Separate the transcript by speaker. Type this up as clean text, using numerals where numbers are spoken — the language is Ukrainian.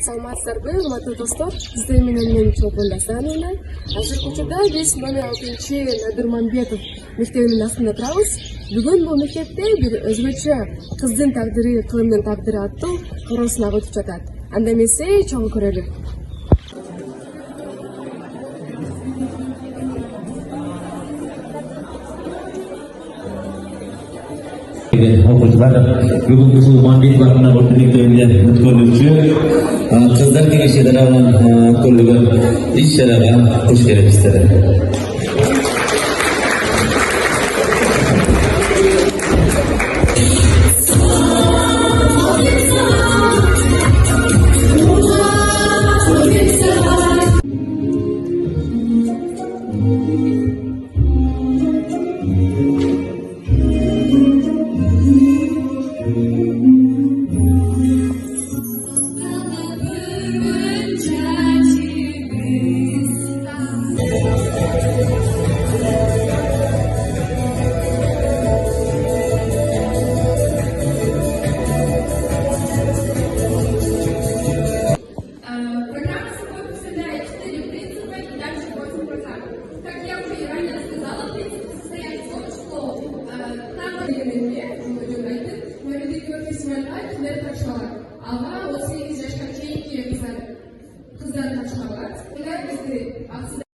Speaker 1: Саламатсыздарбы, урматтуу достор? Сиздер менен мен Чолпон Дасановна. Азыр учурда биз номер 6 Надырманбетов мектебинин астында турабыз. Бүгүн бул мектепте бир өзгөчө кыздын тагдыры, кылымдын тагдыры аттуу короо сынагы өтүп жатат. Анда эмесе чогуу көрөлү.
Speaker 2: Okuyucular, bugün bu Manbet Vakfı'na birlikte ötkürülücü Kızlar Kengişi tarafından kurulgan iş şeraba hoş geldiniz.
Speaker 1: Алга 18 жашка чейинки кыздар ташкалат. Булар бизди